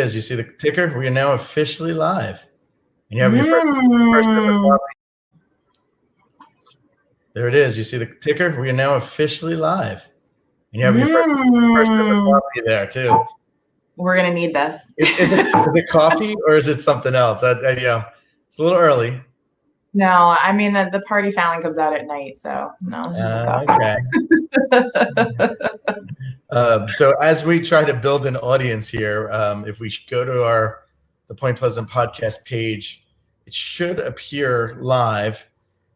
As you see the ticker, we are now officially live. And you have your first sip of coffee. There it is. You see the ticker? We are now officially live. And you have your first sip of coffee there too. We're gonna need this. Is it coffee or is it something else? It's a little early. No, I mean the party Fallon comes out at night, so no, this is just coffee. Okay. So as we try to build an audience here, if we go to the Point Pleasant podcast page, it should appear live,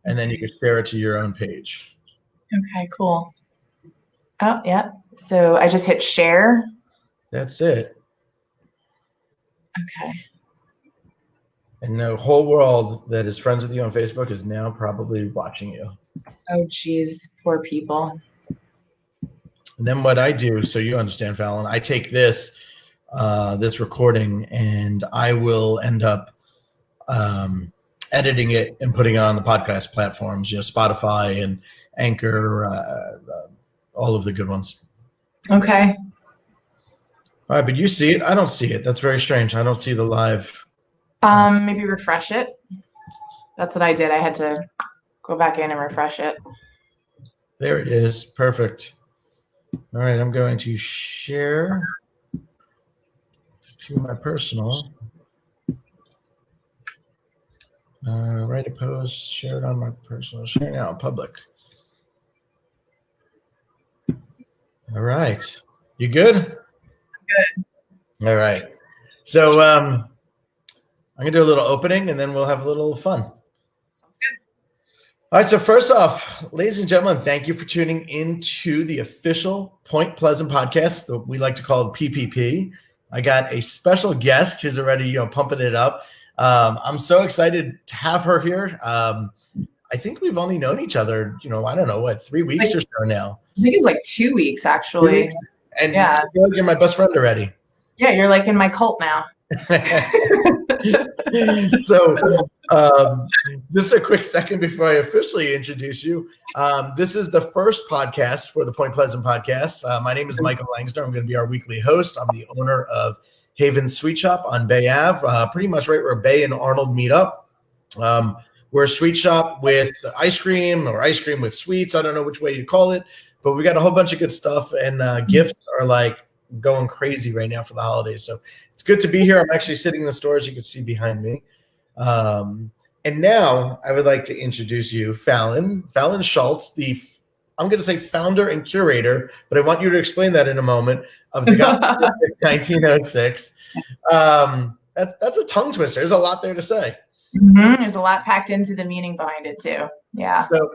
and then you can share it to your own page. Okay, cool. Oh, yeah. So I just hit share. That's it. Okay. And the whole world that is friends with you on Facebook is now probably watching you. Oh, geez, poor people. And then what I do, so you understand, Fallon, I take this recording and I will end up editing it and putting it on the podcast platforms, Spotify and Anchor, all of the good ones. Okay. All right, but you see it. I don't see it. That's very strange. I don't see the live. Maybe refresh it. That's what I did. I had to go back in and refresh it. There it is. Perfect. All right, I'm going to share to my personal. Write a post, share it on my personal, share now, public. All right. You good? Good. All right. So I'm going to do a little opening and then we'll have a little fun. Sounds good. All right. So first off, ladies and gentlemen, thank you for tuning into the official Point Pleasant podcast that we like to call the PPP. I got a special guest who's already pumping it up. I'm so excited to have her here. I think we've only known each other, I don't know, what, 3 weeks or so now. I think it's like 2 weeks, actually. 2 weeks? And yeah. I feel like you're my best friend already. Yeah, you're like in my cult now. So just a quick second before I officially introduce you. This is the first podcast for the Point Pleasant podcast. My name is Michael Langsner. I'm going to be our weekly host. I'm the owner of Haven Sweet Shop on Bay Ave, pretty much right where Bay and Arnold meet up. We're a sweet shop with ice cream or ice cream with sweets. I don't know which way you call it, but we got a whole bunch of good stuff, and gifts are like going crazy right now for the holidays. So it's good to be here. I'm actually sitting in the store, as you can see behind me. And now I would like to introduce you, Fallon Schultz, I'm going to say founder and curator, but I want you to explain that in a moment, of the Gottlieb District 1906. That's a tongue twister. There's a lot there to say. Mm-hmm. There's a lot packed into the meaning behind it too. Yeah. So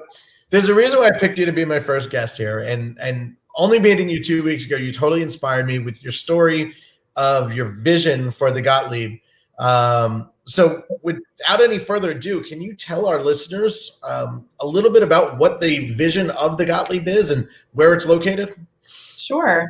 there's a reason why I picked you to be my first guest here. And only meeting you 2 weeks ago, you totally inspired me with your story of your vision for the Gottlieb. So without any further ado, can you tell our listeners a little bit about what the vision of the Gottlieb is and where it's located? Sure.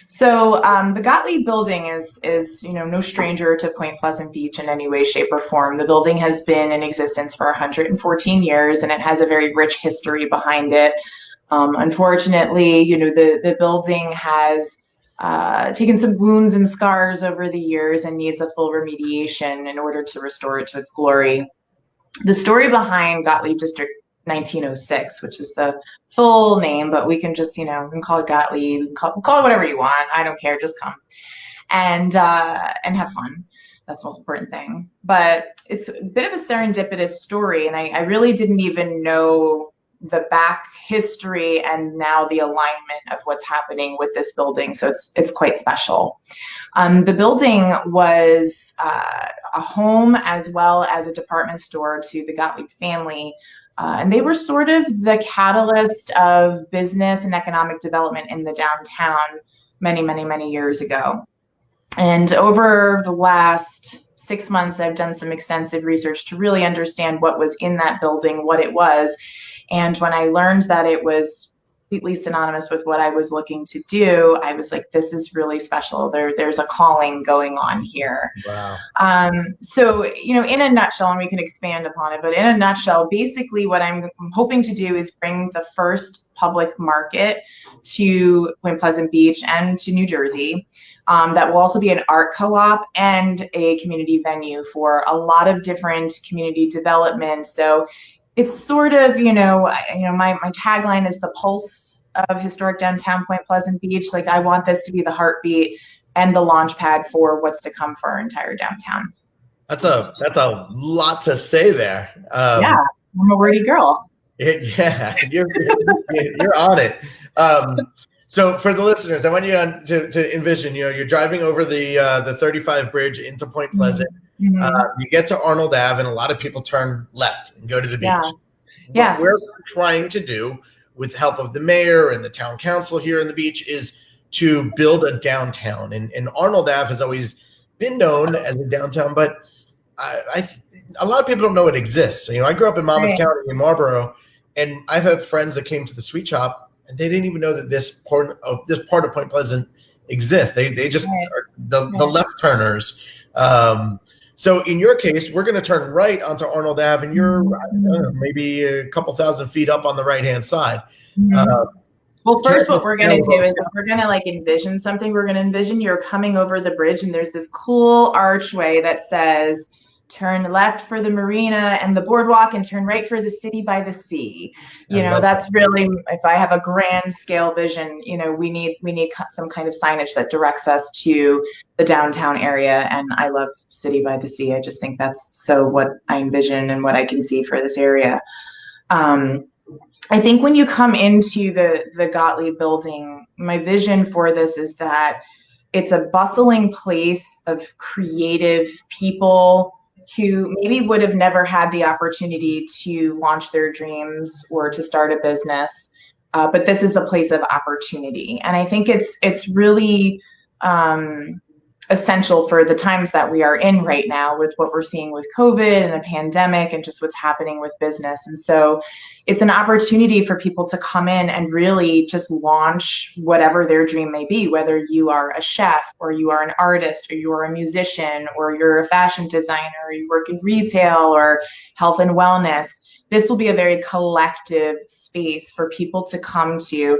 So the Gottlieb building is no stranger to Point Pleasant Beach in any way, shape, or form. The building has been in existence for 114 years, and it has a very rich history behind it. Unfortunately, the building has taken some wounds and scars over the years and needs a full remediation in order to restore it to its glory. The story behind Gottlieb District 1906, which is the full name, but we can just, we can call it Gottlieb, call it whatever you want. I don't care, just come and have fun. That's the most important thing. But it's a bit of a serendipitous story, and I really didn't even know the back history and now the alignment of what's happening with this building. So it's quite special. The building was a home as well as a department store to the Gottlieb family. And they were sort of the catalyst of business and economic development in the downtown many, many, many years ago. And over the last 6 months, I've done some extensive research to really understand what was in that building, what it was. And when I learned that it was completely synonymous with what I was looking to do. I was like, this is really special. There's a calling going on here. Wow. So, in a nutshell, and we can expand upon it, but in a nutshell, basically what I'm hoping to do is bring the first public market to Point Pleasant Beach and to New Jersey. That will also be an art co-op and a community venue for a lot of different community development. So it's sort of, my tagline is the pulse of historic downtown Point Pleasant Beach. Like, I want this to be the heartbeat and the launch pad for what's to come for our entire downtown. That's a lot to say there. Yeah, I'm a wordy girl. Yeah, you're on it. So for the listeners, I want you to envision, you're driving over the 35 bridge into Point Pleasant. Mm-hmm. You get to Arnold Ave, and a lot of people turn left and go to the beach. Yeah. Yes. What we're trying to do, with help of the mayor and the town council here in the beach, is to build a downtown. And Arnold Ave has always been known as a downtown, but a lot of people don't know it exists. I grew up in Monmouth County in Marlboro, and I've had friends that came to the sweet shop, and they didn't even know that this part of Point Pleasant exists. They just are the left turners. So in your case, we're going to turn right onto Arnold Ave, and you're maybe a couple thousand feet up on the right-hand side. Well, first, what we're going to do is we're going to envision something. We're going to envision you're coming over the bridge, and there's this cool archway that says, turn left for the marina and the boardwalk and turn right for the City by the Sea. That's really, if I have a grand scale vision, we need some kind of signage that directs us to the downtown area. And I love City by the Sea. I just think that's so what I envision and what I can see for this area. I think when you come into the Gottlieb building, my vision for this is that it's a bustling place of creative people who maybe would have never had the opportunity to launch their dreams or to start a business, but this is the place of opportunity. And I think it's really essential for the times that we are in right now, with what we're seeing with COVID and the pandemic and just what's happening with business. And so it's an opportunity for people to come in and really just launch whatever their dream may be, whether you are a chef or you are an artist or you are a musician or you're a fashion designer or you work in retail or health and wellness. This will be a very collective space for people to come to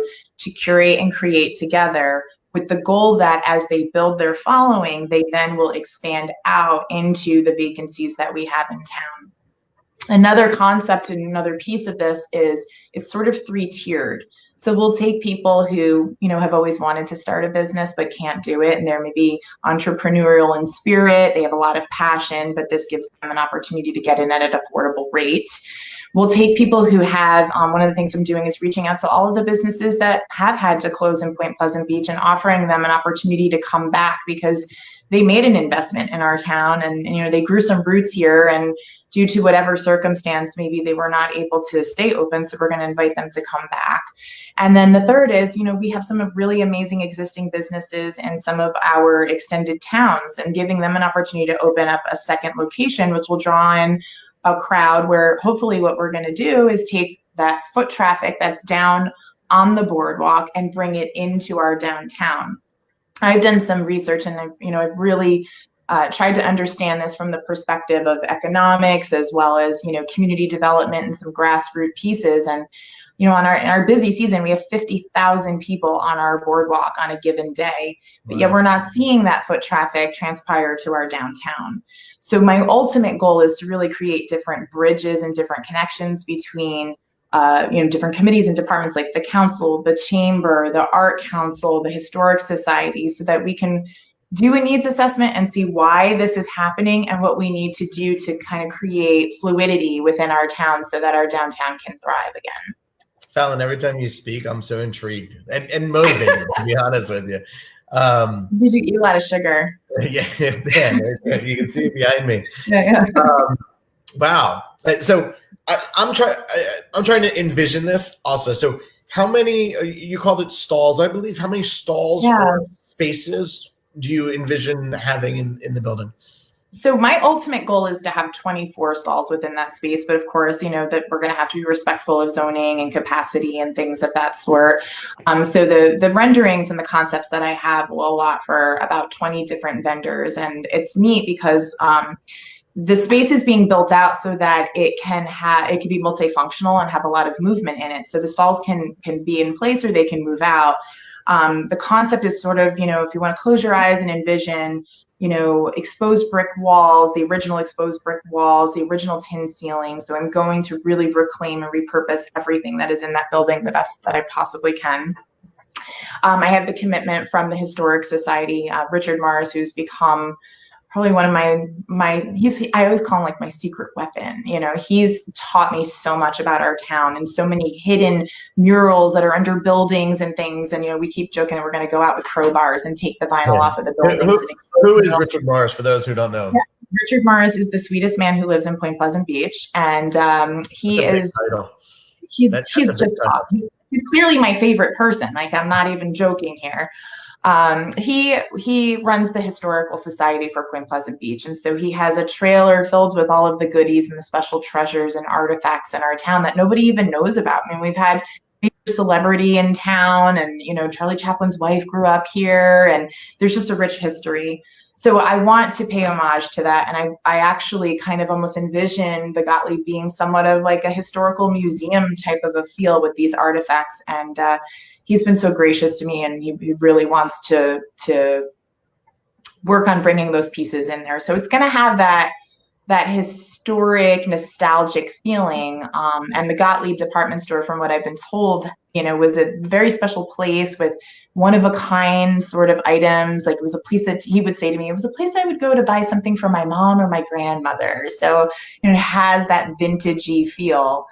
curate and create together, with the goal that as they build their following, they then will expand out into the vacancies that we have in town. Another concept and another piece of this is it's sort of three-tiered. So we'll take people who, have always wanted to start a business but can't do it, and they're maybe entrepreneurial in spirit. They have a lot of passion, but this gives them an opportunity to get in at an affordable rate. We'll take people who have, one of the things I'm doing is reaching out to all of the businesses that have had to close in Point Pleasant Beach and offering them an opportunity to come back because they made an investment in our town and they grew some roots here, and due to whatever circumstance, maybe they were not able to stay open. So we're going to invite them to come back. And then the third is, we have some really amazing existing businesses in some of our extended towns, and giving them an opportunity to open up a second location, which will draw in a crowd, where hopefully what we're going to do is take that foot traffic that's down on the boardwalk and bring it into our downtown. I've done some research, and I've really tried to understand this from the perspective of economics as well as community development and some grassroots pieces. And in our busy season, we have 50,000 people on our boardwalk on a given day, but yet we're not seeing that foot traffic transpire to our downtown. So my ultimate goal is to really create different bridges and different connections between different committees and departments like the council, the chamber, the art council, the historic society, so that we can do a needs assessment and see why this is happening and what we need to do to kind of create fluidity within our town so that our downtown can thrive again. Fallon, every time you speak, I'm so intrigued and motivated, to be honest with you. Because you eat a lot of sugar. Yeah, man, you can see it behind me. Yeah. Wow. So I'm trying to envision this also. So how many, you called it stalls, I believe. How many stalls or spaces do you envision having in the building? So my ultimate goal is to have 24 stalls within that space, but of course, that we're going to have to be respectful of zoning and capacity and things of that sort. So the renderings and the concepts that I have will allot for about 20 different vendors, and it's neat because the space is being built out so that it can be multifunctional and have a lot of movement in it. So the stalls can be in place or they can move out. The concept is sort of, if you want to close your eyes and envision, exposed brick walls, the original exposed brick walls, the original tin ceiling. So I'm going to really reclaim and repurpose everything that is in that building the best that I possibly can. I have the commitment from the Historic Society, Richard Mars, who's become probably one of I always call him like my secret weapon. He's taught me so much about our town and so many hidden murals that are under buildings and things. And, we keep joking that we're going to go out with crowbars and take the vinyl off of the buildings. Who is Richard Mars, for those who don't know? Yeah. Richard Mars is the sweetest man who lives in Point Pleasant Beach. And he's just awesome. He's clearly my favorite person. Like, I'm not even joking here. He runs the Historical Society for Point Pleasant Beach. And so he has a trailer filled with all of the goodies and the special treasures and artifacts in our town that nobody even knows about. I mean, we've had celebrity in town, and, Charlie Chaplin's wife grew up here, and there's just a rich history. So I want to pay homage to that. And I actually kind of almost envision the Gottlieb being somewhat of like a historical museum type of a feel with these artifacts. And, he's been so gracious to me, and he really wants to work on bringing those pieces in there. So it's going to have that historic, nostalgic feeling. And the Gottlieb department store, from what I've been told, was a very special place with one-of-a-kind sort of items. Like, it was a place that he would say to me, it was a place I would go to buy something for my mom or my grandmother. So it has that vintagey feel.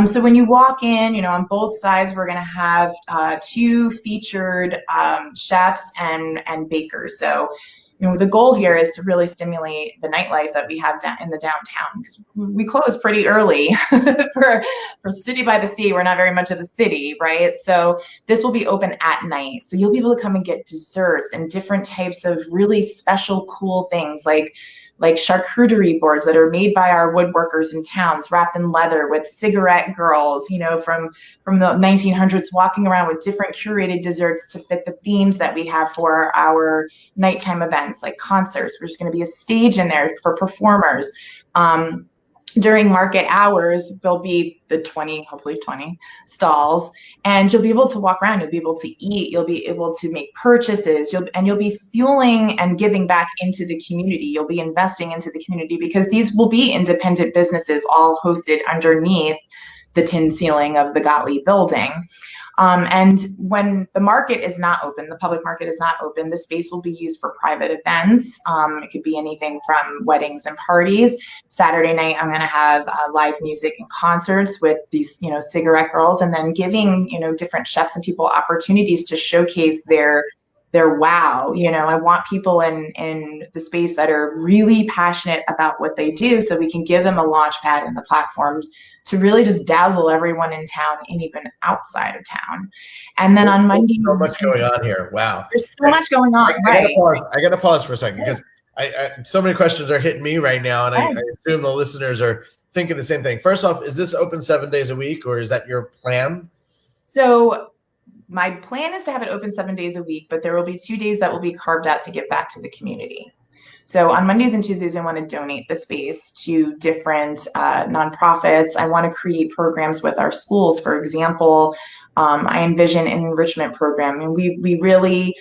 So when you walk in, on both sides, we're going to have two featured chefs and bakers. So, the goal here is to really stimulate the nightlife that we have in the downtown, because we close pretty early for City by the Sea. We're not very much of a city, right? So this will be open at night. So you'll be able to come and get desserts and different types of really special, cool things like charcuterie boards that are made by our woodworkers in towns, wrapped in leather, with cigarette girls, from the 1900s, walking around with different curated desserts to fit the themes that we have for our nighttime events, like concerts. There's going to be a stage in there for performers. During market hours, there'll be hopefully 20 stalls, and you'll be able to walk around, you'll be able to eat, you'll be able to make purchases, you'll be fueling and giving back into the community. You'll be investing into the community, because these will be independent businesses all hosted underneath the tin ceiling of the Gottlieb building. And when the market is not open, the public market is not open, the space will be used for private events. It could be anything from weddings and parties. Saturday night, I'm going to have live music and concerts with these, cigarette girls, and then giving, different chefs and people opportunities to showcase their wow. I want people in the space that are really passionate about what they do, so we can give them a launch pad and the platform to really just dazzle everyone in town and even outside of town. And then on Monday, so much going on here. Wow. There's so much going on, right? I got to pause for a second, because I so many questions are hitting me right now, and I assume the listeners are thinking the same thing. First off, is this open 7 days a week, or is that your plan? So my plan is to have it open 7 days a week, but there will be 2 days that will be carved out to give back to the community. So on Mondays and Tuesdays, I want to donate the space to different nonprofits. I want to create programs with our schools. For example, I envision an enrichment program, and we really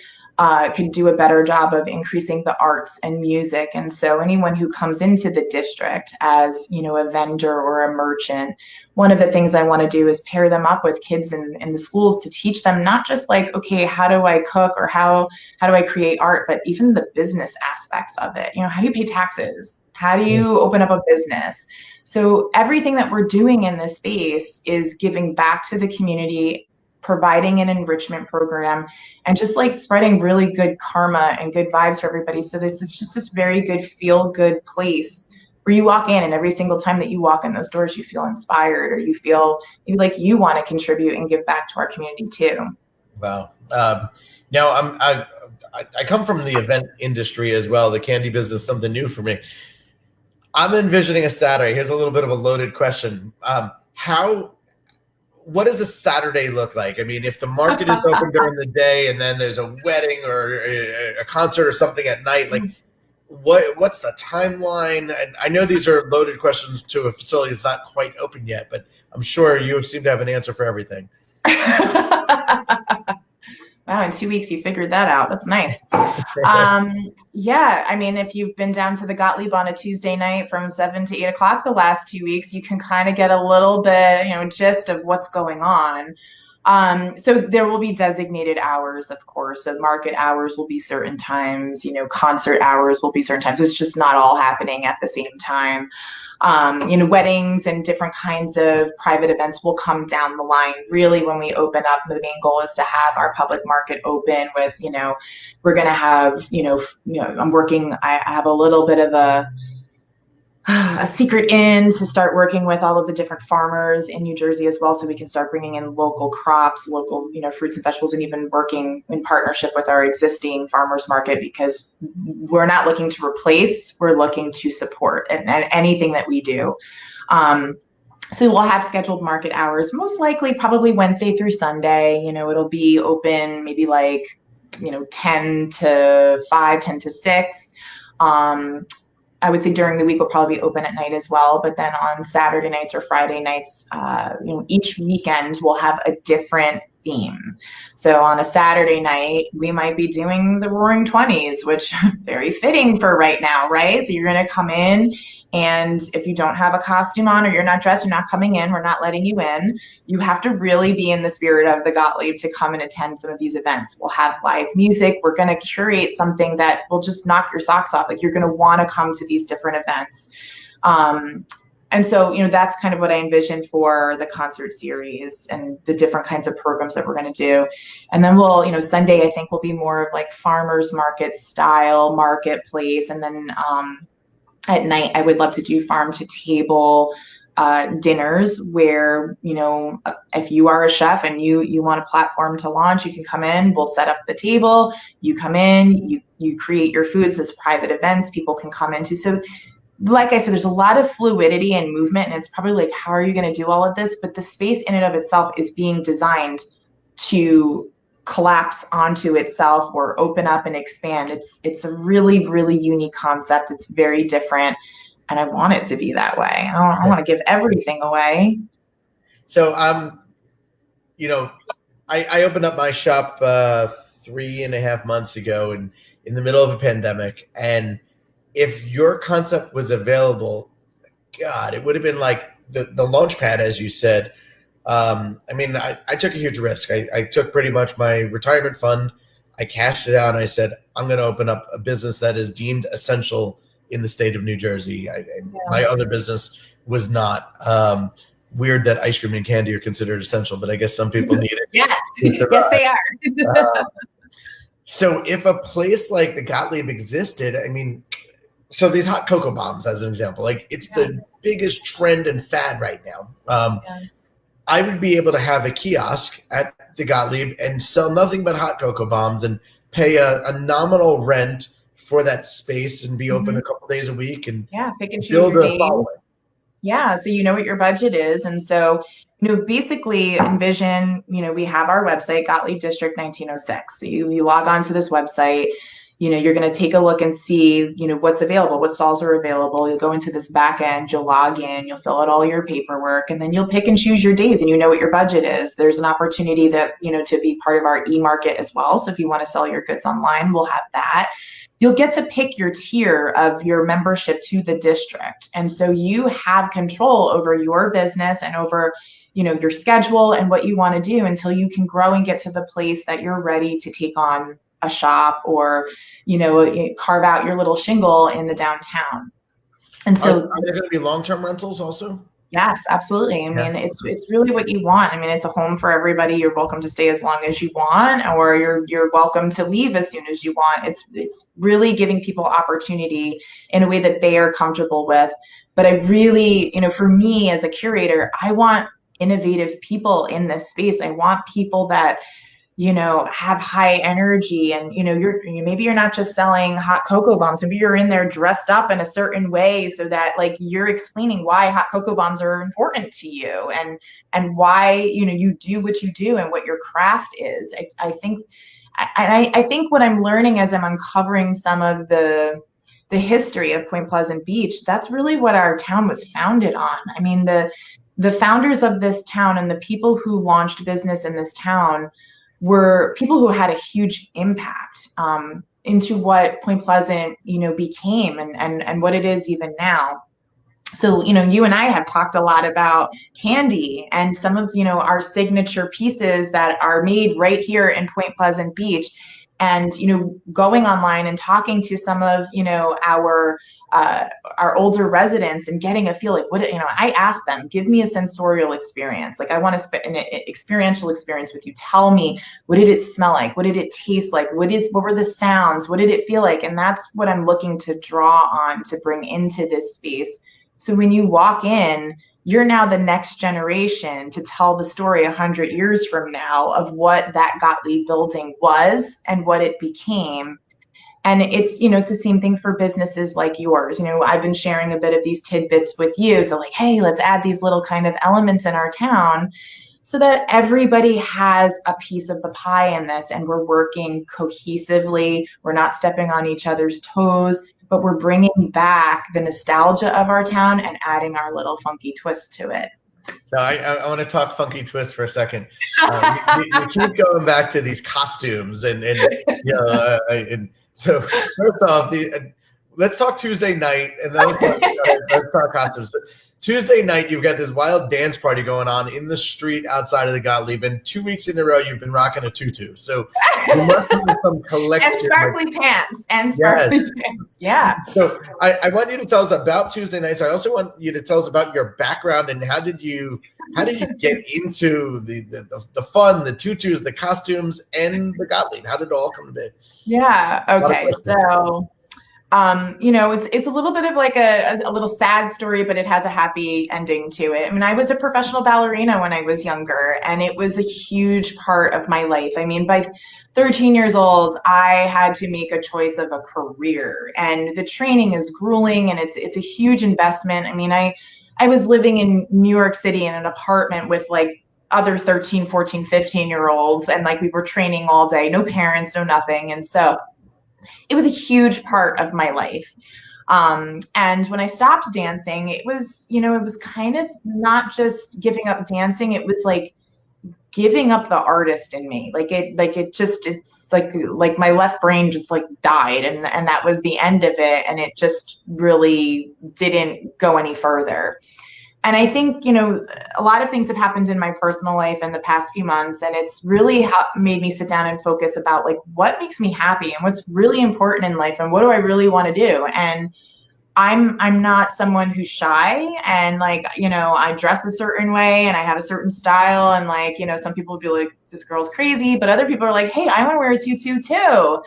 could do a better job of increasing the arts and music. And so anyone who comes into the district as, a vendor or a merchant, one of the things I want to do is pair them up with kids in the schools to teach them not just like, okay, how do I cook, or how do I create art, but even the business aspects of it. How do you pay taxes? How do you open up a business? So everything that we're doing in this space is giving back to the community, providing an enrichment program, and just like spreading really good karma and good vibes for everybody. So this is just this very good, feel good place where you walk in, and every single time that you walk in those doors, you feel inspired, or you feel like you want to contribute and give back to our community too. Wow. Now I come from the event industry as well. The candy business, something new for me. I'm envisioning a Saturday. Here's a little bit of a loaded question. What does a Saturday look like? I mean, if the market is open during the day and then there's a wedding or a concert or something at night, like what's the timeline? And I know these are loaded questions to a facility that's not quite open yet, but I'm sure you seem to have an answer for everything. Wow, in 2 weeks you figured that out. That's nice. Yeah, I mean, if you've been down to the Gottlieb on a Tuesday night from 7 to 8 o'clock the last 2 weeks, you can kind of get a little bit, gist of what's going on. So there will be designated hours, of course. So market hours will be certain times, concert hours will be certain times. It's just not all happening at the same time. Weddings and different kinds of private events will come down the line. Really, when we open up, the main goal is to have our public market open with, we're going to have, I have a little bit of a secret in to start working with all of the different farmers in New Jersey as well, so we can start bringing in local crops, local fruits and vegetables, and even working in partnership with our existing farmers market, because we're not looking to replace, we're looking to support and anything that we do. So we'll have scheduled market hours, most likely probably Wednesday through Sunday. It'll be open maybe like 10 to 5, 10 to 6. I would say during the week we'll probably be open at night as well. But then on Saturday nights or Friday nights, each weekend we'll have a different theme. So on a Saturday night, we might be doing the Roaring 20s, which very fitting for right now, right? So you're going to come in, and if you don't have a costume on or you're not dressed, you're not coming in, we're not letting you in. You have to really be in the spirit of the Gottlieb to come and attend some of these events. We'll have live music. We're going to curate something that will just knock your socks off. Like, you're going to want to come to these different events. And so, that's kind of what I envisioned for the concert series and the different kinds of programs that we're going to do. And then we'll, Sunday, I think, will be more of like farmers market style marketplace. And then at night, I would love to do farm to table dinners where, if you are a chef and you want a platform to launch, you can come in, we'll set up the table, you come in, you create your foods as private events people can come into. So like I said, there's a lot of fluidity and movement, and it's probably like, how are you going to do all of this? But the space in and of itself is being designed to collapse onto itself or open up and expand. It's a really, really unique concept. It's very different, and I want it to be that way. I want to give everything away. So I opened up my shop 3.5 months ago, and in the middle of a pandemic, and if your concept was available, God, it would have been like the launch pad, as you said. I took a huge risk. I took pretty much my retirement fund. I cashed it out, and I said, I'm going to open up a business that is deemed essential in the state of New Jersey. My other business was not. Weird that ice cream and candy are considered essential, but I guess some people need it. Yes, yes, they are. So if a place like the Gottlieb existed, so these hot cocoa bombs, as an example, like it's the biggest trend and fad right now. I would be able to have a kiosk at the Gottlieb and sell nothing but hot cocoa bombs and pay a nominal rent for that space and be open a couple days a week and pick and choose your days. Yeah, so you know what your budget is. And so, basically envision, we have our website, Gottlieb District 1906. So you log on to this website. You're going to take a look and see, what's available, what stalls are available. You'll go into this back end, you'll log in, you'll fill out all your paperwork, and then you'll pick and choose your days, and you know what your budget is. There's an opportunity that, to be part of our e-market as well. So if you want to sell your goods online, we'll have that. You'll get to pick your tier of your membership to the district. And so you have control over your business and over, your schedule and what you want to do until you can grow and get to the place that you're ready to take on a shop or, carve out your little shingle in the downtown. And so are there going to be long-term rentals also? Yes, absolutely. It's really what you want. It's a home for everybody. You're welcome to stay as long as you want, or you're welcome to leave as soon as you want. It's really giving people opportunity in a way that they are comfortable with. But I really, for me as a curator, I want innovative people in this space. I want people that have high energy, and maybe you're not just selling hot cocoa bombs, maybe you're in there dressed up in a certain way so that like you're explaining why hot cocoa bombs are important to you, and why you do what you do and what your craft is. I think what I'm learning as I'm uncovering some of the history of Point Pleasant Beach, that's really what our town was founded on. I mean, the founders of this town and the people who launched business in this town were people who had a huge impact into what Point Pleasant, became, and what it is even now. So, you and I have talked a lot about candy and some of, our signature pieces that are made right here in Point Pleasant Beach. And, going online and talking to some of, our older residents and getting a feel like I asked them, give me a sensorial experience. Like I want to spend an experiential experience with you. Tell me, what did it smell like? What did it taste like? What were the sounds? What did it feel like? And that's what I'm looking to draw on to bring into this space. So when you walk in, you're now the next generation to tell the story 100 years from now of what that Gottlieb building was and what it became. And it's, it's the same thing for businesses like yours. I've been sharing a bit of these tidbits with you. So like, hey, let's add these little kind of elements in our town so that everybody has a piece of the pie in this, and we're working cohesively. We're not stepping on each other's toes, but we're bringing back the nostalgia of our town and adding our little funky twist to it. So I want to talk funky twist for a second. You keep going back to these costumes and so first off, let's talk Tuesday night, and then let's talk costumes. So Tuesday night, you've got this wild dance party going on in the street outside of the Gottlieb, and 2 weeks in a row, you've been rocking a tutu. So you must have some collective and sparkly pants. Pants. Yeah. So I want you to tell us about Tuesday nights. I also want you to tell us about your background and how did you get into the fun, the tutus, the costumes, and the Gottlieb? How did it all come to be? Yeah. Okay. So. It's a little bit of like a little sad story, but it has a happy ending to it. I mean, I was a professional ballerina when I was younger, and it was a huge part of my life. I mean, by 13 years old, I had to make a choice of a career, and the training is grueling, and it's a huge investment. I mean, I was living in New York City in an apartment with like other 13, 14, 15-year-olds, and like we were training all day, no parents, no nothing. And so it was a huge part of my life. And when I stopped dancing, it was kind of not just giving up dancing. It was like giving up the artist in me. It's like my left brain just like died, and that was the end of it. And it just really didn't go any further. And I think, a lot of things have happened in my personal life in the past few months, and it's really made me sit down and focus about like what makes me happy and what's really important in life and what do I really want to do. And I'm not someone who's shy, and like, I dress a certain way and I have a certain style, and like, some people would be like, this girl's crazy, but other people are like, hey, I want to wear a tutu too.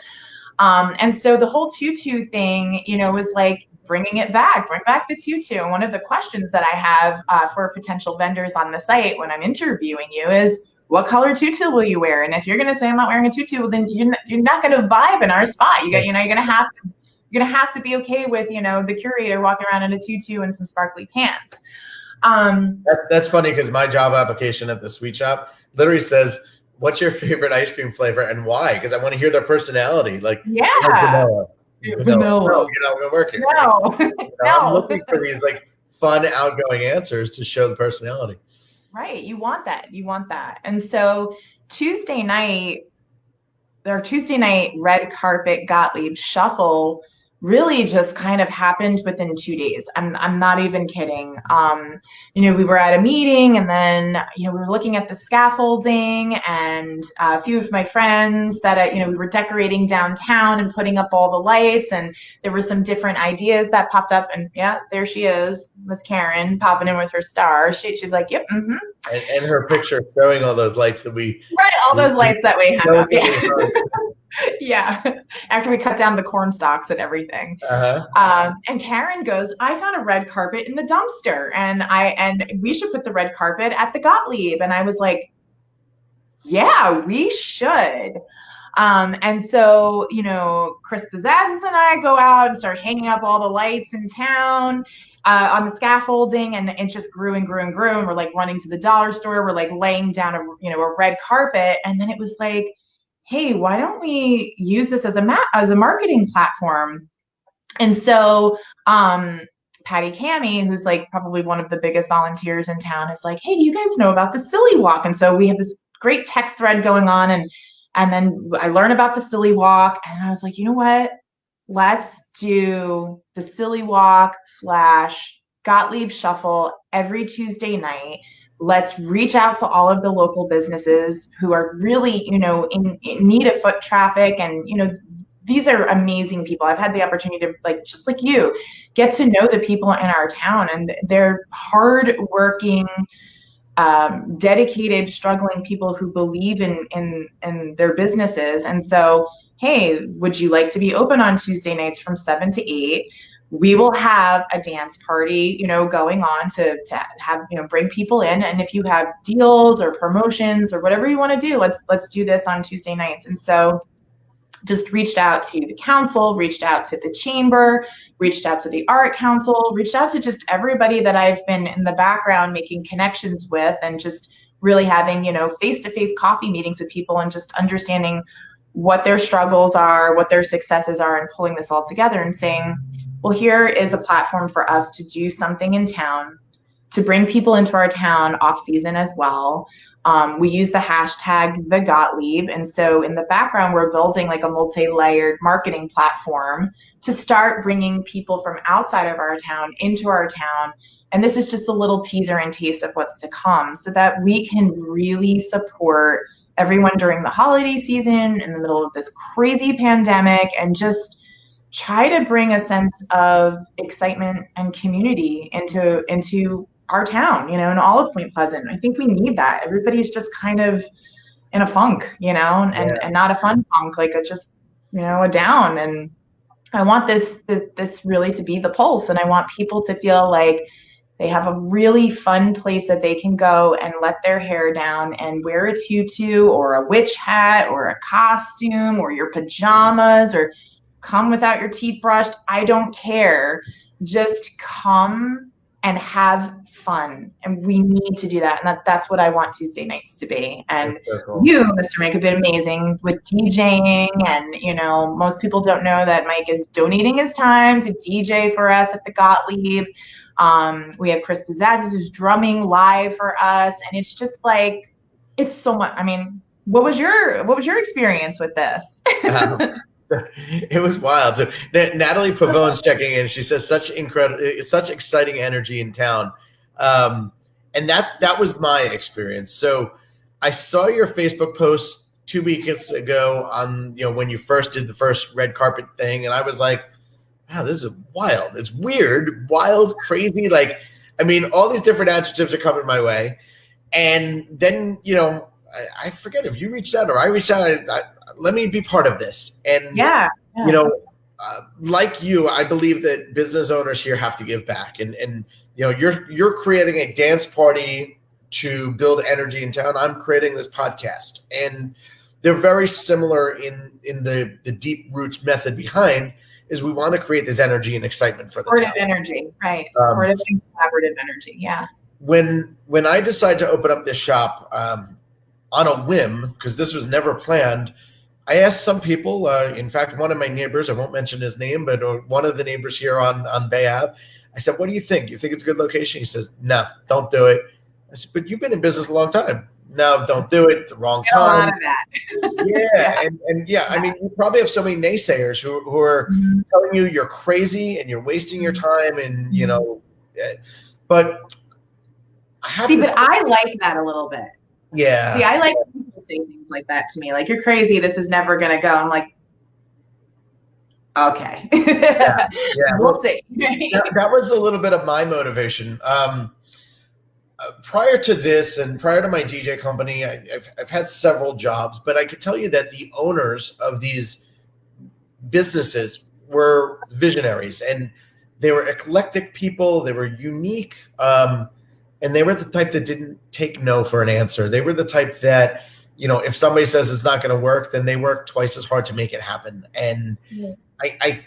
And so the whole tutu thing, was like, bring back the tutu. And one of the questions that I have for potential vendors on the site when I'm interviewing you is, what color tutu will you wear? And if you're going to say I'm not wearing a tutu, well, then you're not going to vibe in our spot. You're going to have to be okay with, the curator walking around in a tutu and some sparkly pants. That's funny because my job application at the sweet shop literally says, what's your favorite ice cream flavor and why? Because I want to hear their personality. Like, yeah. Vanilla. No, you're not going to work here. No. I'm looking for these like fun, outgoing answers to show the personality. Right. You want that. And so Tuesday night red carpet Gottlieb shuffle really just kind of happened within 2 days. I'm not even kidding. We were at a meeting, and then, we were looking at the scaffolding, and a few of my friends that, we were decorating downtown and putting up all the lights, and there were some different ideas that popped up, and yeah, there she is, Miss Karen, popping in with her star. She's like, yep. Mm-hmm. And her picture showing all those lights that we. Right. All those lights that we have. Yeah. Yeah, after we cut down the corn stalks and everything. And Karen goes, I found a red carpet in the dumpster, and we should put the red carpet at the Gottlieb. And I was like, yeah, we should. And so, Chris Pizzazz and I go out and start hanging up all the lights in town on the scaffolding, and it just grew and grew and grew. And we're like running to the dollar store. We're like laying down a red carpet. And then it was like, hey, why don't we use this as a marketing platform? And so, Patty Cami, who's like probably one of the biggest volunteers in town, is like, hey, do you guys know about the Silly Walk? And so we have this great text thread going on, and then I learn about the Silly Walk, and I was like, you know what? Let's do the Silly Walk / Gottlieb Shuffle every Tuesday night. Let's reach out to all of the local businesses who are really, in need of foot traffic. And, these are amazing people. I've had the opportunity to, like, just like you, get to know the people in our town, and they're hardworking, dedicated, struggling people who believe in their businesses. And so, hey, would you like to be open on Tuesday nights from 7 to 8? We will have a dance party, going on to have, bring people in. And if you have deals or promotions or whatever you want to do, let's do this on Tuesday nights. And so just reached out to the council, reached out to the chamber, reached out to the art council, reached out to just everybody that I've been in the background making connections with, and just really having, face-to-face coffee meetings with people and just understanding what their struggles are, what their successes are, and pulling this all together and saying, well, here is a platform for us to do something in town, to bring people into our town off season as well. We use the hashtag the Gottlieb. And so in the background, we're building like a multi-layered marketing platform to start bringing people from outside of our town into our town. And this is just a little teaser and taste of what's to come, so that we can really support everyone during the holiday season in the middle of this crazy pandemic, and just try to bring a sense of excitement and community into our town, and all of Point Pleasant. I think we need that. Everybody's just kind of in a funk, and not a fun funk, like a just, a down. And I want this really to be the pulse. And I want people to feel like they have a really fun place that they can go and let their hair down and wear a tutu or a witch hat or a costume or your pajamas, or come without your teeth brushed. I don't care. Just come and have fun. And we need to do that. And that's what I want Tuesday nights to be. And so cool. You, Mr. Mike, have been amazing with DJing. And, most people don't know that Mike is donating his time to DJ for us at the Gottlieb. We have Chris Pizzazz who's drumming live for us. And it's just like, it's so much. I mean, what was your experience with this? It was wild. So Natalie Pavone's checking in. She says such exciting energy in town. And that was my experience. So I saw your Facebook post 2 weeks ago on, when you first did the first red carpet thing. And I was like, wow, this is wild. It's weird, wild, crazy. Like, I mean, all these different adjectives are coming my way. And then, I forget if you reached out or I reached out. Let me be part of this. And, like you, I believe that business owners here have to give back. And you're creating a dance party to build energy in town. I'm creating this podcast. And they're very similar in the deep roots method behind is we want to create this energy and excitement for the supportive town. Energy, right. Supportive and collaborative energy, yeah. When I decided to open up this shop, on a whim, because this was never planned, I asked some people, in fact, one of my neighbors, I won't mention his name, but one of the neighbors here on Bay Ave, I said, what do you think? You think it's a good location? He says, no, don't do it. I said, but you've been in business a long time. No, don't do it. It's the wrong time. A lot of that. Yeah. And I mean, you probably have so many naysayers who are telling you you're crazy and you're wasting your time and, but but I like that a little bit. Yeah. See, I like when people say things like that to me, like, you're crazy, this is never going to go. I'm like, okay. Yeah. We'll see. That was a little bit of my motivation. Prior to this and prior to my DJ company, I've had several jobs, but I could tell you that the owners of these businesses were visionaries, and they were eclectic people. They were unique. And they were the type that didn't take no for an answer. They were the type that, if somebody says it's not going to work, then they work twice as hard to make it happen. And I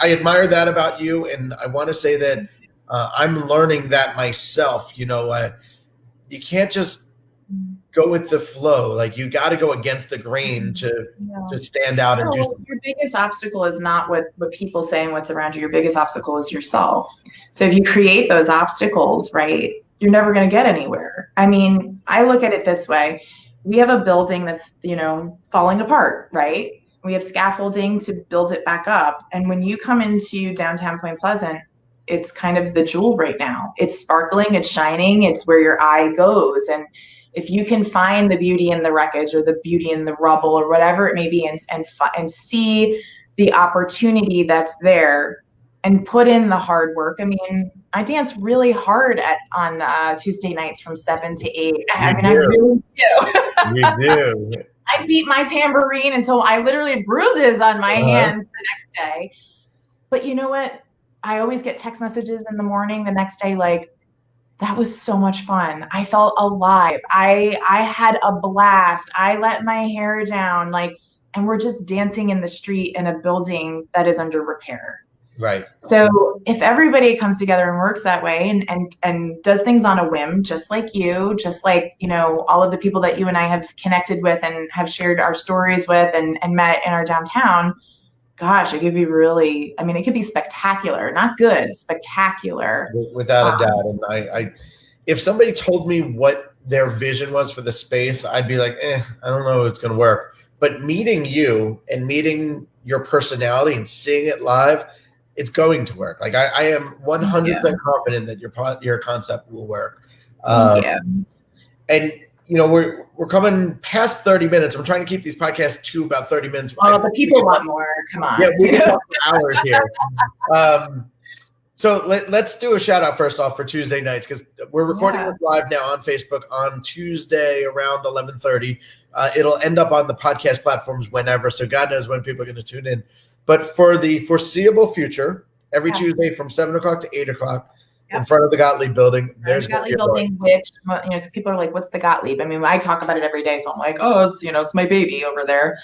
admire that about you. And I want to say that I'm learning that myself. You can't just go with the flow. Like, you got to go against the grain to stand out and do something. Your biggest obstacle is not what people say and what's around you. Your biggest obstacle is yourself. So if you create those obstacles, right, you're never going to get anywhere. I mean, I look at it this way. We have a building that's, falling apart, right? We have scaffolding to build it back up. And when you come into downtown Point Pleasant, it's kind of the jewel right now. It's sparkling, it's shining, it's where your eye goes. And if you can find the beauty in the wreckage or the beauty in the rubble or whatever it may be, and see the opportunity that's there and put in the hard work. I mean, I dance really hard on Tuesday nights from 7 to 8. I really do. You do. I beat my tambourine until I literally have bruises on my hands the next day. But you know what? I always get text messages in the morning the next day like, that was so much fun. I felt alive. I had a blast. I let my hair down, and we're just dancing in the street in a building that is under repair. Right. So if everybody comes together and works that way and does things on a whim, just like you, just like, all of the people that you and I have connected with and have shared our stories with and met in our downtown, gosh, it could be really, it could be spectacular, not good, spectacular. Without a doubt. And if somebody told me what their vision was for the space, I'd be like, I don't know if it's going to work. But meeting you and meeting your personality and seeing it live, it's going to work. Like, I am 100% confident that your concept will work. And we're coming past 30 minutes. I'm trying to keep these podcasts to about 30 minutes. Oh, the people want more. Come on. Yeah, we can talk for hours here. So let's do a shout out first off for Tuesday nights, because we're recording this live now on Facebook on Tuesday around 11:30. It'll end up on the podcast platforms whenever, so God knows when people are going to tune in. But for the foreseeable future, every Tuesday from 7 o'clock to 8 o'clock, in front of the Gottlieb building. There's the Gottlieb building, which, so people are like, what's the Gottlieb? I talk about it every day. So I'm like, oh, it's, it's my baby over there.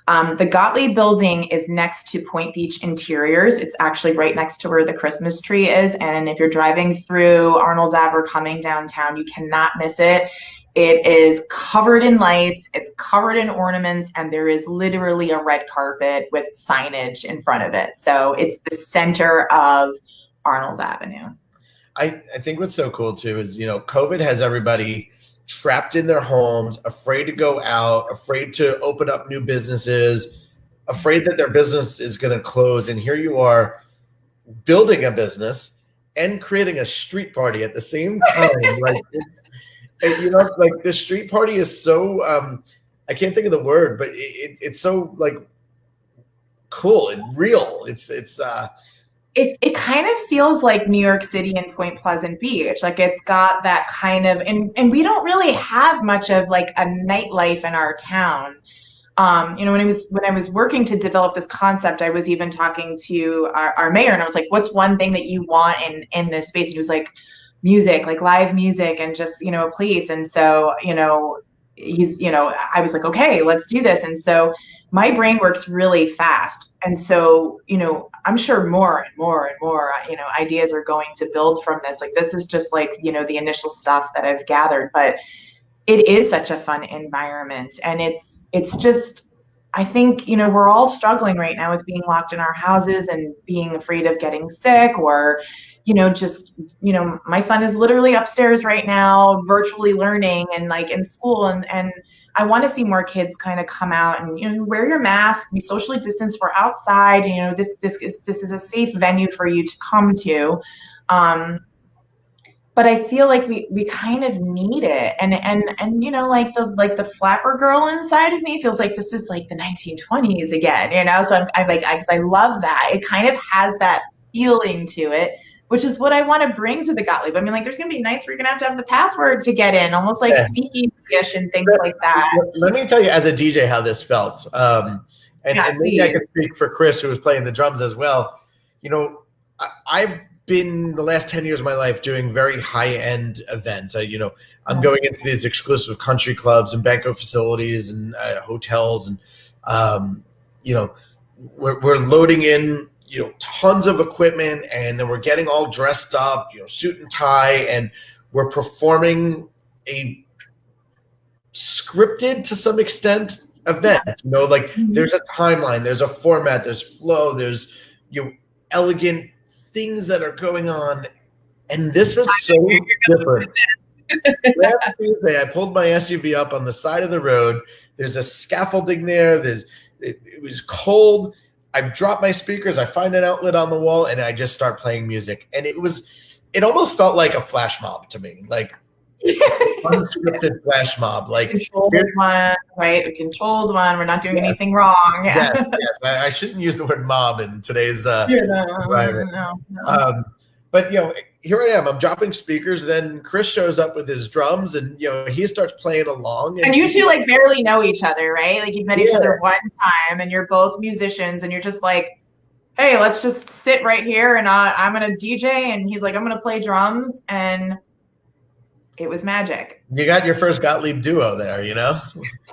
The Gottlieb building is next to Point Beach Interiors. It's actually right next to where the Christmas tree is. And if you're driving through Arnold Ave or coming downtown, you cannot miss it. It is covered in lights, it's covered in ornaments, and there is literally a red carpet with signage in front of it. So it's the center of Arnold Avenue. I think what's so cool too is, COVID has everybody trapped in their homes, afraid to go out, afraid to open up new businesses, afraid that their business is going to close. And here you are building a business and creating a street party at the same time. Like the street party is so, I can't think of the word, but it's so cool and real. It kind of feels like New York City and Point Pleasant Beach. Like, it's got that kind of, and we don't really have much of a nightlife in our town. When I was working to develop this concept, I was even talking to our mayor, and I was like, what's one thing that you want in this space? And he was like, music, like live music, and just, a place. And so, I was like, okay, let's do this. And so my brain works really fast. And so, I'm sure more and more and more, ideas are going to build from this. Like, this is just the initial stuff that I've gathered, but it is such a fun environment. And it's just, I think, we're all struggling right now with being locked in our houses and being afraid of getting sick, or, my son is literally upstairs right now, virtually learning and in school. And I want to see more kids kind of come out and, wear your mask, be socially distanced, we're outside, this is a safe venue for you to come to. But I feel like we kind of need it. And the flapper girl inside of me feels like this is like the 1920s again, so I'm like, because I love that. It kind of has that feeling to it, which is what I want to bring to the Gottlieb. There's going to be nights where you're going to have the password to get in, almost like speakeasy-ish and things like that. Let me tell you as a DJ how this felt. And maybe I can speak for Chris, who was playing the drums as well. I've been the last 10 years of my life doing very high-end events. I'm going into these exclusive country clubs and banquet facilities and hotels, and we're loading in tons of equipment, and then we're getting all dressed up, suit and tie, and we're performing a scripted to some extent event. There's a timeline, there's a format, there's flow, there's elegant things that are going on, and this was so different. Last Tuesday, I pulled my SUV up on the side of the road. There's a scaffolding there. It was cold. I dropped my speakers. I find an outlet on the wall, and I just start playing music. And it almost felt like a flash mob to me, like unscripted flash mob, like controlled one, right? A controlled one. We're not doing anything wrong. Yes. I shouldn't use the word mob in today's environment. No. But here I am. I'm dropping speakers. Then Chris shows up with his drums, and he starts playing along. And you two like barely know each other, right? Like you've met each other one time, and you're both musicians, and you're just like, hey, let's just sit right here, and I'm gonna DJ, and he's like, I'm gonna play drums, and it was magic. You got your first Gottlieb duo there,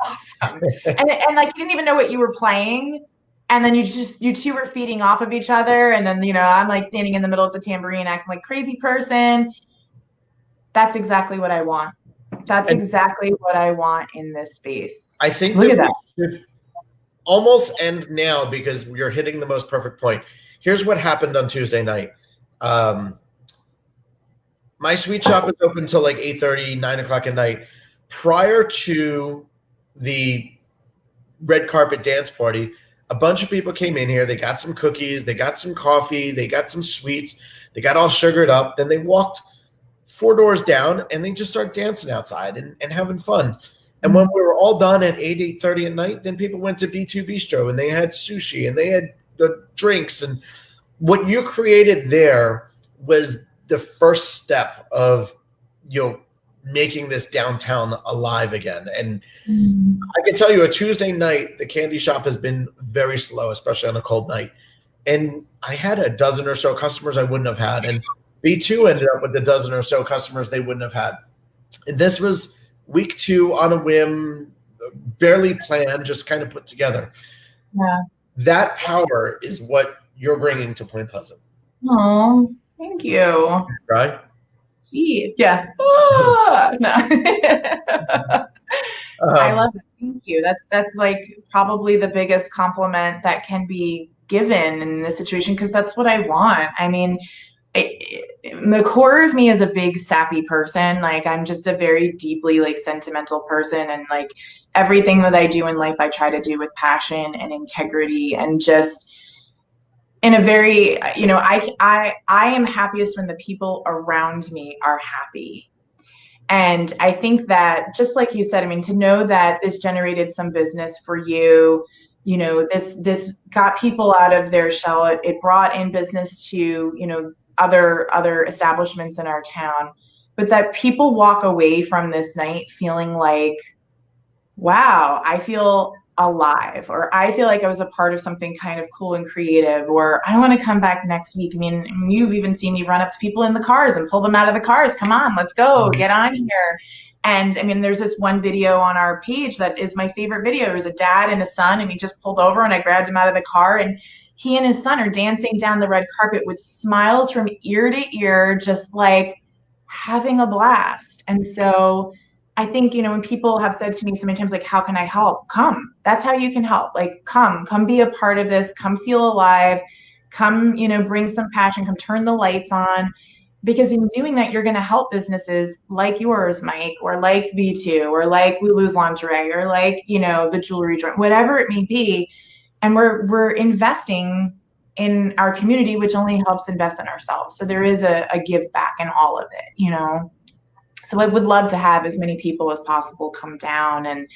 Awesome. and like you didn't even know what you were playing. And then you two were feeding off of each other. And then, I'm like standing in the middle of the tambourine acting like a crazy person. That's exactly what I want. That's exactly what I want in this space. I think Look at that. We should almost end now because you're hitting the most perfect point. Here's what happened on Tuesday night. My sweet shop is open until like 8:30, 9 o'clock at night. Prior to the red carpet dance party, a bunch of people came in here. They got some cookies. They got some coffee. They got some sweets. They got all sugared up. Then they walked 4 doors down, and they just started dancing outside and having fun. And when we were all done at 8:30 at night, then people went to B2 Bistro, and they had sushi, and they had the drinks. And what you created there was the first step of making this downtown alive again. And I can tell you, a Tuesday night, the candy shop has been very slow, especially on a cold night. And I had a dozen or so customers I wouldn't have had. And B2 ended up with a dozen or so customers they wouldn't have had. And this was week 2 on a whim, barely planned, just kind of put together. Yeah. That power is what you're bringing to Point Pleasant. Oh, thank you. Right? Yeah. No. I love it. Thank you. That's like probably the biggest compliment that can be given in this situation, because that's what I want. I mean, the core of me is a big sappy person. Like I'm just a very deeply like sentimental person, and like everything that I do in life, I try to do with passion and integrity, and just in a very, I am happiest when the people around me are happy. And I think that, just like you said, I mean, to know that this generated some business for you, this got people out of their shell. It brought in business to, other establishments in our town, but that people walk away from this night feeling like, wow, I feel alive, or I feel like I was a part of something kind of cool and creative, or I want to come back next week. I mean, you've even seen me run up to people in the cars and pull them out of the cars. Come on, let's go, get on here. And I mean, there's this one video on our page that is my favorite video. It was a dad and a son, and he just pulled over, and I grabbed him out of the car, and he and his son are dancing down the red carpet with smiles from ear to ear, just like having a blast. And so I think, when people have said to me so many times, like, how can I help? Come. That's how you can help. Like, come be a part of this. Come feel alive. Come, bring some passion. Come turn the lights on. Because in doing that, you're going to help businesses like yours, Mike, or like B2, or like Lulu's Lingerie, or like, the jewelry joint, whatever it may be. And we're investing in our community, which only helps invest in ourselves. So there is a give back in all of it, So I would love to have as many people as possible come down and,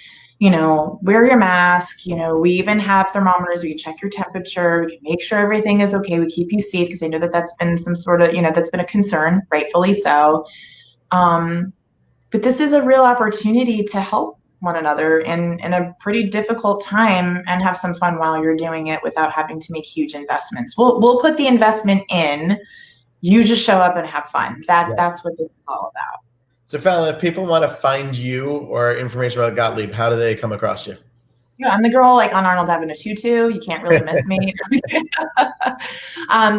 wear your mask. We even have thermometers. We can check your temperature. We can make sure everything is okay. We keep you safe, because I know that that's been some sort of, that's been a concern, rightfully so. But this is a real opportunity to help one another in a pretty difficult time, and have some fun while you're doing it without having to make huge investments. We'll put the investment in, You just show up and have fun. Yeah. That's what this is all about. So Fallon, if people want to find you or information about Gottlieb, how do they come across you? Yeah, I'm the girl like on Arnold Avenue 22. You can't really miss me.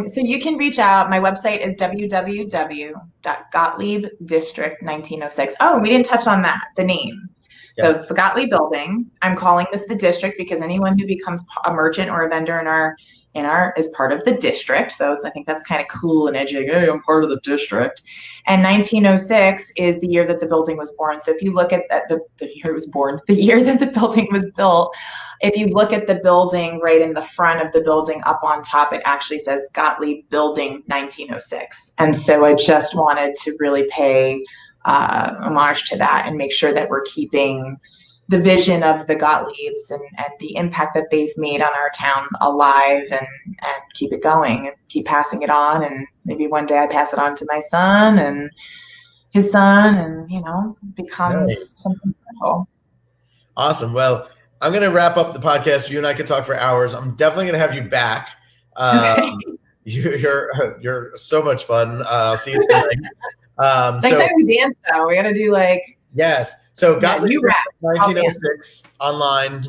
So you can reach out. My website is www.gottliebdistrict1906. Oh, we didn't touch on that, the name. So Yeah. it's the Gottlieb Building. I'm calling this the district because anyone who becomes a merchant or a vendor in our is part of the district. So I think that's kind of cool and edgy. Hey, I'm part of the district. And 1906 is the year that the building was born. So if you look at the year it was born, the year that the building was built, if you look at the building right in the front of the building up on top, it actually says Gottlieb Building 1906. And so I just wanted to really pay homage to that and make sure that we're keeping the vision of the Gottliebs and the impact that they've made on our town alive and keep it going and keep passing it on. And maybe one day I pass it on to my son and his son and, becomes something special. Awesome. Well, I'm going to wrap up the podcast. You and I could talk for hours. I'm definitely going to have you back. Okay. You're so much fun. I'll see you tonight. Next time we dance, though, we got to do yes. So Gottlieb you rap. 1906 online.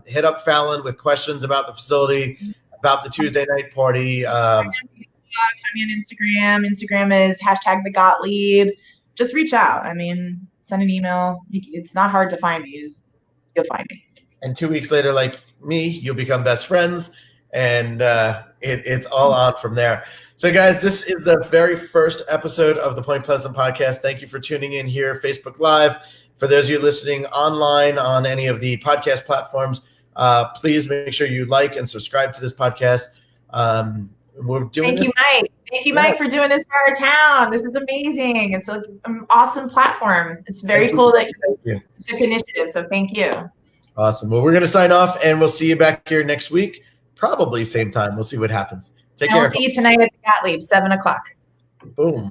Hit up Fallon with questions about the facility, about the Tuesday night party. Find me on Instagram. Instagram is #the Gottlieb. Just reach out. Send an email. It's not hard to find me. You'll find me. And 2 weeks later, like me, you'll become best friends, and it's all on from there. So, guys, this is the very first episode of the Point Pleasant podcast. Thank you for tuning in here, Facebook Live. For those of you listening online on any of the podcast platforms, please make sure you like and subscribe to this podcast. We're doing Thank you, Mike. Thank you, Mike, for doing this for our town. This is amazing. It's an awesome platform. It's very cool that you took initiative. So thank you. Awesome. Well, we're going to sign off, and we'll see you back here next week. Probably same time. We'll see what happens. Take care. We'll see you tonight at the Gottlieb, 7:00. Boom.